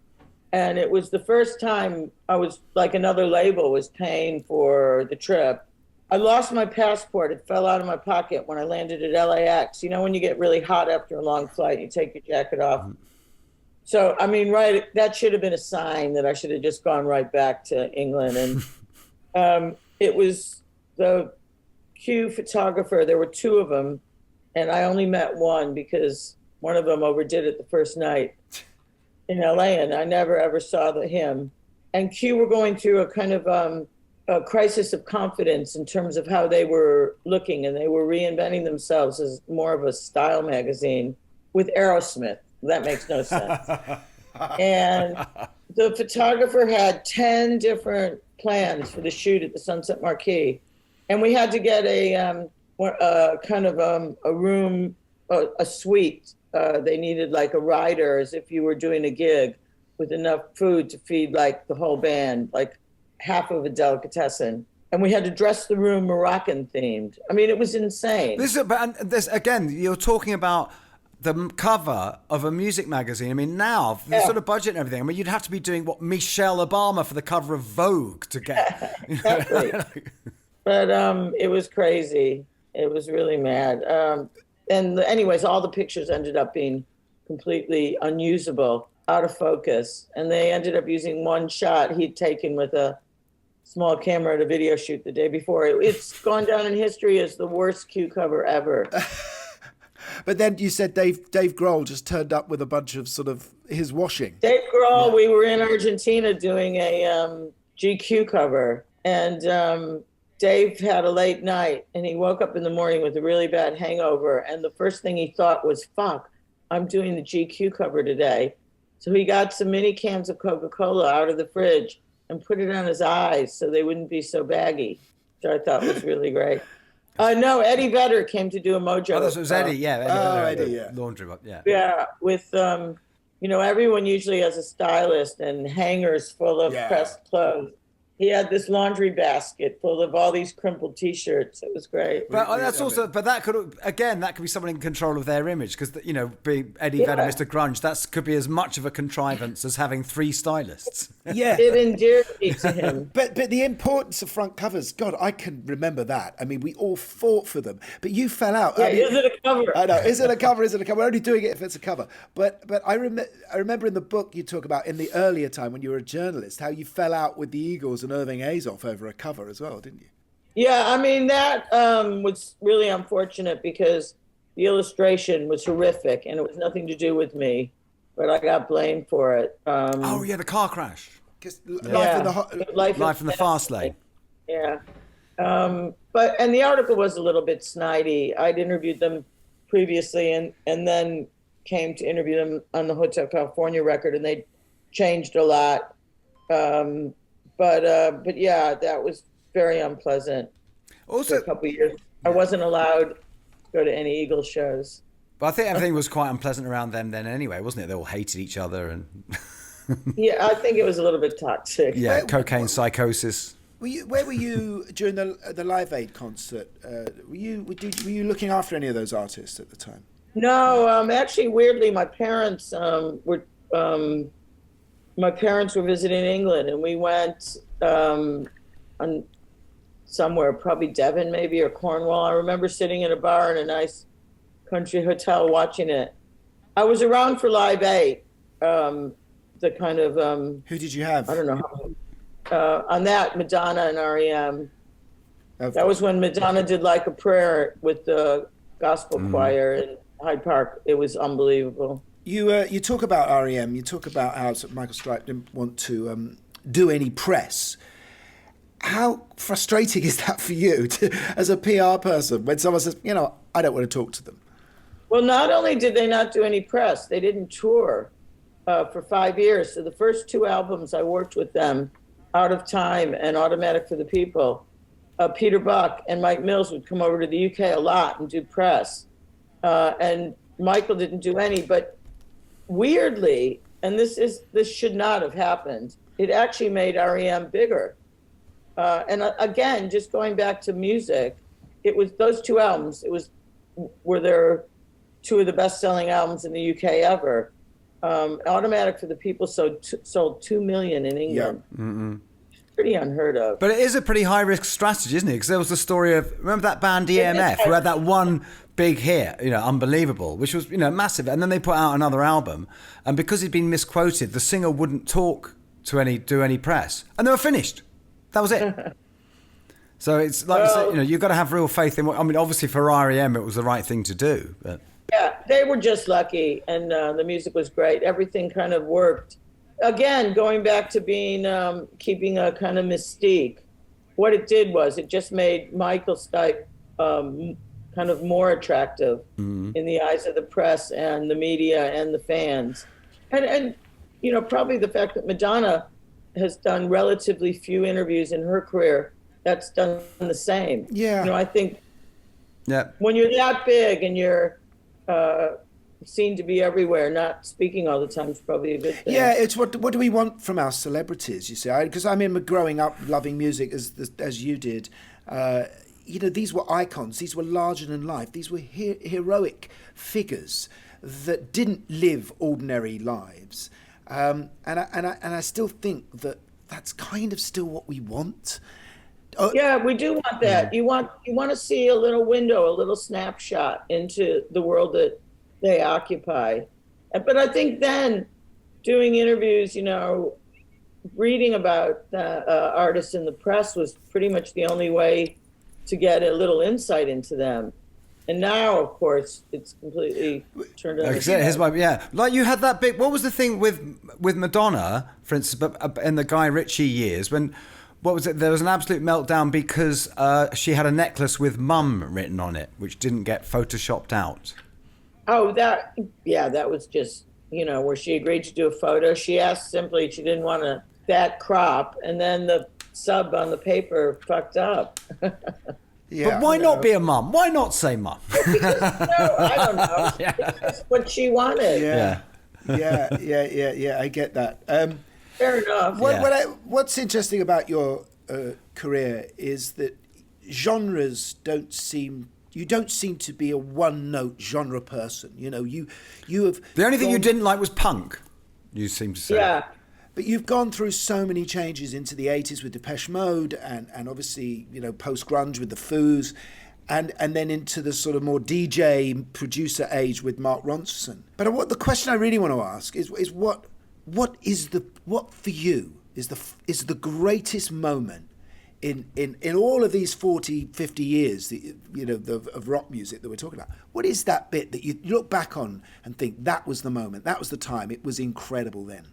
And it was the first time I was, like, another label was paying for the trip. I lost my passport. It fell out of my pocket when I landed at LAX. You know, when you get really hot after a long flight, you take your jacket off. So, I mean, right, that should have been a sign that I should have just gone right back to England. And it was the Q photographer. There were two of them, and I only met one because one of them overdid it the first night in LA, and I never ever saw him. And Q were going through a kind of a crisis of confidence in terms of how they were looking, and they were reinventing themselves as more of a style magazine with Aerosmith. That makes no sense. And the photographer had 10 different plans for the shoot at the Sunset Marquis, and we had to get a kind of a room, a suite. They needed like a rider, as if you were doing a gig, with enough food to feed like the whole band, like half of a delicatessen. And we had to dress the room Moroccan themed. I mean, it was insane. This again, you're talking about the cover of a music magazine. I mean, now the sort of budget and everything. I mean, you'd have to be doing what Michelle Obama for the cover of Vogue to get. Exactly. But it was crazy. It was really mad. And anyways, all the pictures ended up being completely unusable, out of focus. And they ended up using one shot he'd taken with a small camera at a video shoot the day before. It's gone down in history as the worst Q cover ever. But then you said Dave Grohl just turned up with a bunch of sort of his washing. Dave Grohl, we were in Argentina doing a GQ cover. And Dave had a late night, and he woke up in the morning with a really bad hangover. And the first thing he thought was, fuck, I'm doing the GQ cover today. So he got some mini cans of Coca-Cola out of the fridge and put it on his eyes so they wouldn't be so baggy, which I thought was really great. No, Eddie Vedder came to do a Mojo. Oh, this was Eddie, yeah. Eddie, yeah. Laundry, yeah. Yeah, with, everyone usually has a stylist and hangers full of pressed clothes. He had this laundry basket full of all these crumpled T-shirts. It was great. But that could be someone in control of their image, because being Eddie Vedder, Mr. Grunge, that could be as much of a contrivance as having three stylists. Yeah, it endeared me to him. But the importance of front covers, God, I can remember that. I mean, we all fought for them, but you fell out. Yeah, is it a cover? I know, is it a cover? Is it a cover? We're only doing it if it's a cover. But I remember in the book you talk about in the earlier time when you were a journalist how you fell out with the Eagles and Irving Azoff over a cover as well, didn't you? Yeah, I mean, that was really unfortunate because the illustration was horrific and it was nothing to do with me, but I got blamed for it. The car crash. Life in the Fast Lane. Yeah. And the article was a little bit snidey. I'd interviewed them previously and then came to interview them on the Hotel California record, and they changed a lot. But yeah, that was very unpleasant. Also, for a couple of years, I wasn't allowed to go to any Eagles shows. But I think everything was quite unpleasant around them then anyway, wasn't it? They all hated each other and. Yeah, I think it was a little bit toxic. Yeah, cocaine psychosis. Where were you during the Live Aid concert? Were you looking after any of those artists at the time? No, actually, weirdly, my parents were visiting England, and we went on somewhere, probably Devon maybe, or Cornwall. I remember sitting in a bar in a nice country hotel watching it. I was around for Live Aid. The kind of who did you have? I don't know. On that, Madonna and R.E.M. That was when Madonna did Like a Prayer with the gospel choir in Hyde Park. It was unbelievable. You talk about R.E.M. You talk about how Michael Stipe didn't want to do any press. How frustrating is that for you as a PR person when someone says, I don't want to talk to them? Well, not only did they not do any press, they didn't tour for 5 years. So the first 2 albums I worked with them, Out of Time and Automatic for the People, Peter Buck and Mike Mills would come over to the UK a lot and do press. And Michael didn't do any, but weirdly, and this should not have happened, it actually made R.E.M. bigger. And again, just going back to music, it was those 2 albums, were their 2 of the best-selling albums in the UK ever. Automatic for the People sold 2 million in England. Yeah. Pretty unheard of. But it is a pretty high-risk strategy, isn't it? Because there was the story of, remember that band EMF, who had that one big hit, Unbelievable, which was, massive. And then they put out another album. And because he'd been misquoted, the singer wouldn't do any press. And they were finished. That was it. So it's like, you've got to have real faith in obviously for R.E.M. it was the right thing to do. But yeah, they were just lucky. And the music was great. Everything kind of worked. Again, going back to being, keeping a kind of mystique, what it did was it just made Michael Stipe kind of more attractive in the eyes of the press and the media and the fans. And probably the fact that Madonna has done relatively few interviews in her career, that's done the same. Yeah. I think when you're that big and you're seen to be everywhere, not speaking all the time is probably a good thing. Yeah, it's what do we want from our celebrities, you see? Because I remember growing up loving music as you did. These were icons. These were larger than life. These were heroic figures that didn't live ordinary lives. And I still think that that's kind of still what we want. Yeah, we do want that. You want to see a little window, a little snapshot into the world that they occupy. But I think then doing interviews, reading about artists in the press was pretty much the only way to get a little insight into them. And now, of course, it's completely turned on. Like you had that big. What was the thing with Madonna, for instance, but in the Guy Ritchie years when? What was it? There was an absolute meltdown because she had a necklace with Mum written on it, which didn't get photoshopped out. Oh, that was just, where she agreed to do a photo. She asked simply, she didn't want that crop, and then the sub on the paper fucked up. Yeah, but why not be a mum? Why not say mum? I don't know. That's what she wanted. Yeah, I get that. Fair enough. What's interesting about your career is that genres don't seem to be a one-note genre person. You have the only thing you didn't like was punk. You seem to say. Yeah. But you've gone through so many changes into the 80s with Depeche Mode and obviously, post-grunge with the Foos and then into the sort of more DJ producer age with Mark Ronson. But the question I really want to ask is what for you is the greatest moment in all of these 40, 50 years of rock music that we're talking about? What is that bit that you look back on and think that was the moment, that was the time, it was incredible then?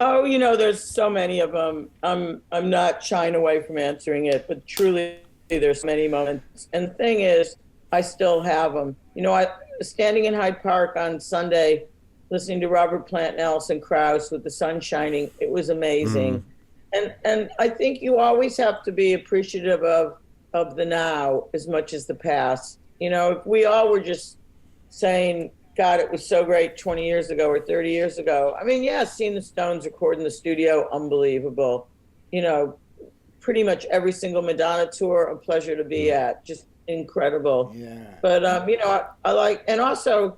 Oh, there's so many of them. I'm not shying away from answering it, but truly there's many moments. And the thing is, I still have them. I standing in Hyde Park on Sunday, listening to Robert Plant and Alison Krauss with the sun shining. It was amazing. And I think you always have to be appreciative of the now as much as the past. If we all were just saying, God, it was so great 20 years ago or 30 years ago. I mean, seeing the Stones record in the studio, unbelievable. Pretty much every single Madonna tour, a pleasure to be at, just incredible. Yeah. But, I like, and also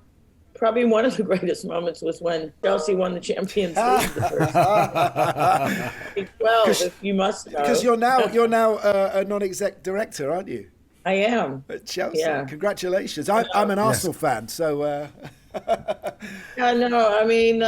probably one of the greatest moments was when Chelsea won the Champions League the first time. 12, if you must know. Because you're now a non-exec director, aren't you? I am. At Chelsea. Yeah. Congratulations. I'm an Arsenal fan, so... Yeah, no, I mean,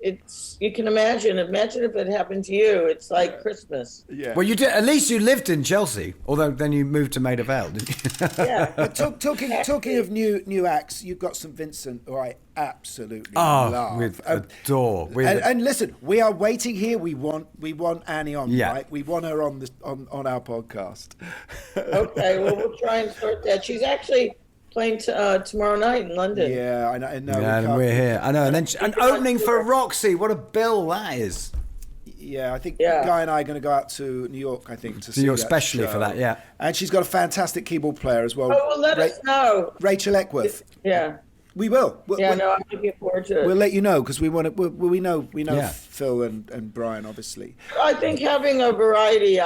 it's, you can imagine if it happened to you. It's like Christmas. Yeah. Well, you did. At least you lived in Chelsea, although then you moved to Maida Vale, didn't you? Yeah. But talking of new acts, you've got St. Vincent, who I absolutely love. With adore. And listen, we are waiting here. We want Annie on, Yeah. right? We want her on our podcast. Okay, well, we'll try and sort that. She's actually playing tomorrow night in London. Yeah, I know. Yeah, and we're here. I know. And then an opening for Roxy. What a bill that is. Yeah, I think Guy and I are going to go out to New York, I think, to see York that especially show. for that, yeah. And she's got a fantastic keyboard player as well. Oh, well, let us know. Rachel Eckworth. Yeah. We will. No, I'm looking forward to it. We'll let you know because we want to. We know Yeah. Phil and Brian, obviously. I think having a variety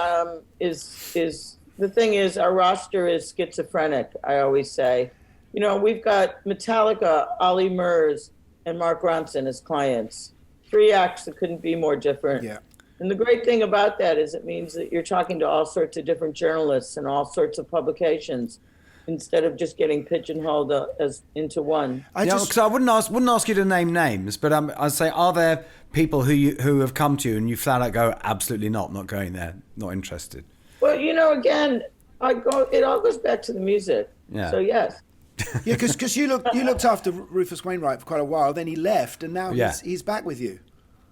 is the thing. Is our roster is schizophrenic. I always say, we've got Metallica, Ollie Murs, and Mark Ronson as clients. 3 acts that couldn't be more different. Yeah. And the great thing about that is it means that you're talking to all sorts of different journalists and all sorts of publications, instead of just getting pigeonholed as into one. Because I wouldn't ask you to name names, but I'd say, are there people who have come to you and you flat out go, absolutely not going there, not interested? Well, again, it all goes back to the music. Yeah. So yes. Yeah, because you looked after Rufus Wainwright for quite a while, then he left, and now he's back with you.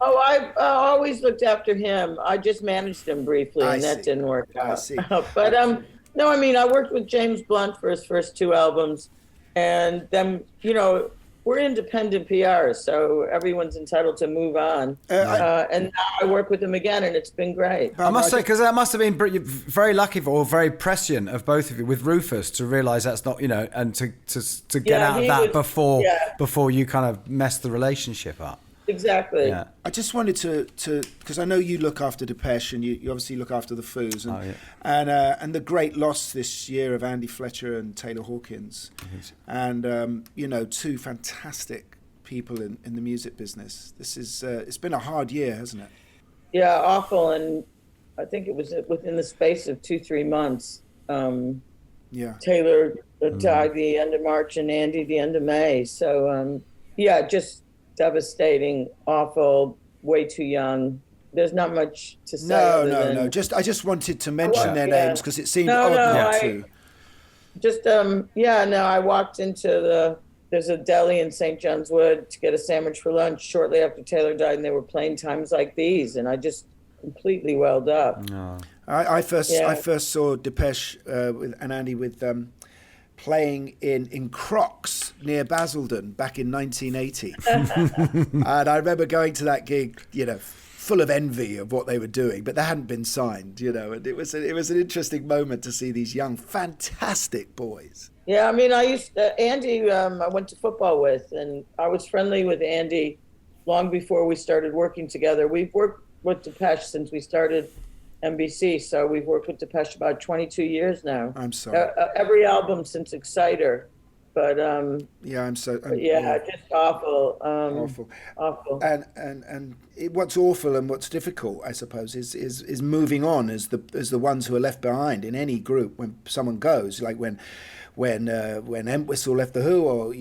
Oh, I always looked after him. I just managed him briefly, and that didn't work out. I see. But no, I mean, I worked with James Blunt for his first 2 albums, and then we're independent PR, so everyone's entitled to move on. And now I work with him again, and it's been great. I must say, because that must have been very lucky or very prescient of both of you with Rufus to realise that's not, and to get out of that before you kind of mess the relationship up. Exactly. Yeah. I just wanted to because I know you look after Depeche and you obviously look after the Foos and the great loss this year of Andy Fletcher and Taylor Hawkins, and 2 fantastic people in the music business. This is it's been a hard year, hasn't it? Yeah, awful, and I think it was within the space of 2-3 months. Taylor died the end of March and Andy the end of May. So just devastating, awful, way too young. There's not much to say. No. I just wanted to mention their names because it seemed odd not to. I walked into there's a deli in St. John's Wood to get a sandwich for lunch shortly after Taylor died, and they were playing Times Like These, and I just completely welled up. No. I first saw Depeche and Andy with playing in Crocs near Basildon back in 1980. And I remember going to that gig, full of envy of what they were doing, but they hadn't been signed, and it was an interesting moment to see these young, fantastic boys. Yeah, I mean, Andy, I went to football with, and I was friendly with Andy long before we started working together. We've worked with Depeche since we started NBC, so we've worked with Depeche about 22 years now. I'm sorry. Every album since Exciter, but just awful. Awful. And what's awful and what's difficult, I suppose, is moving on as the ones who are left behind in any group when someone goes, like when Entwistle left the Who, or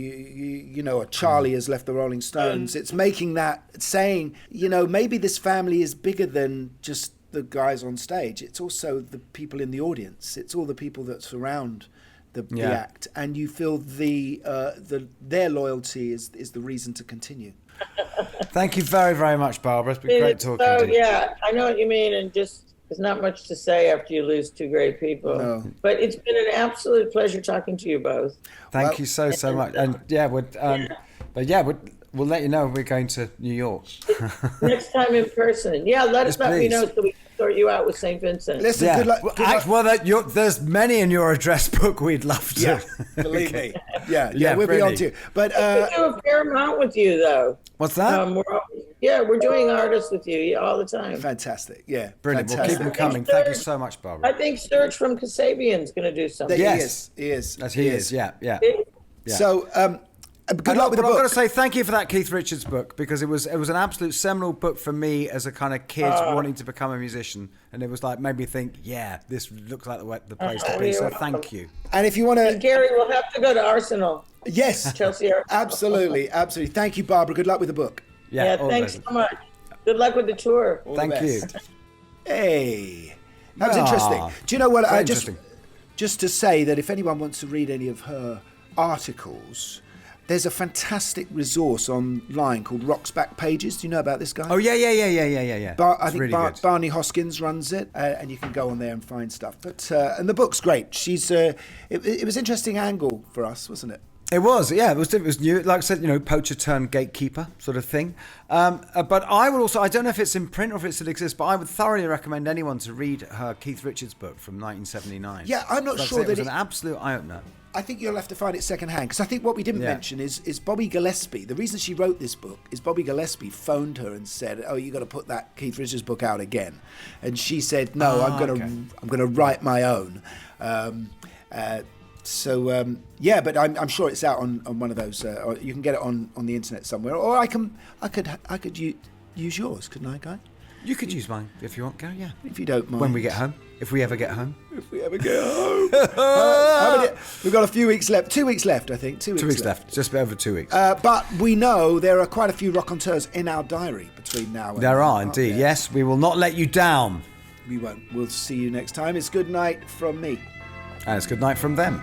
or Charlie has left the Rolling Stones. It's making that saying, maybe this family is bigger than just the guys on stage. It's also the people in the audience. It's all the people that surround the act, and you feel their loyalty is the reason to continue. Thank you very, very much, Barbara. It's been great talking to you. Yeah, I know what you mean, and just there's not much to say after you lose 2 great people. No. But it's been an absolute pleasure talking to you both. Thank you so much. And we'll let you know we're going to New York. Next time in person. Yeah, let me know so we can sort you out with St. Vincent. Listen, good luck. There's many in your address book we'd love to. Yeah, believe me. Yeah, we'll be on to you. But we do a fair amount with you, though. What's that? We're doing artists with you all the time. Fantastic. Yeah, brilliant. Fantastic. We'll keep them coming. Thank you so much, Barbara. I think Stuart from Kasabian's going to do something. Yes, he is. He is. Yeah. So, Good luck with the book. I've got to say thank you for that Keith Richards book, because it was an absolute seminal book for me as a kind of kid wanting to become a musician, and it was like made me think, yeah, this looks like the place to be. So thank you. And if you want to, Gary, we'll have to go to Arsenal. Yes, Chelsea. Absolutely. Thank you, Barbara. Good luck with the book. Yeah, thanks so much. Good luck with the tour. Thank you. Hey, that was interesting. Do you know what? Just to say that if anyone wants to read any of her articles, there's a fantastic resource online called Rock's Back Pages. Do you know about this guy? Oh, yeah. I think really Barney Hoskins runs it, and you can go on there and find stuff. But and the book's great. She's it was an interesting angle for us, wasn't it? It was, yeah. It was new. Like I said, poacher turned gatekeeper sort of thing. But I would also, I don't know if it's in print or if it still exists, but I would thoroughly recommend anyone to read her Keith Richards book from 1979. Yeah, I'm not sure that it was an absolute eye-opener. I think you'll have to find it secondhand, because I think what we didn't mention is Bobby Gillespie. The reason she wrote this book is Bobby Gillespie phoned her and said, "Oh, you got to put that Keith Richards book out again," and she said, "No, I'm gonna write my own." But I'm sure it's out on one of those. Or you can get it on the internet somewhere, or I could use yours, couldn't I, Guy? You could use mine if you want, Gary. Yeah, if you don't mind. When we get home, if we ever get home. We've got a few weeks left. 2 weeks left, I think. 2 weeks. 2 weeks left. Just over 2 weeks. But we know there are quite a few Rockonteurs in our diary between now and there are indeed. Yes, we will not let you down. We won't. We'll see you next time. It's good night from me. And it's good night from them.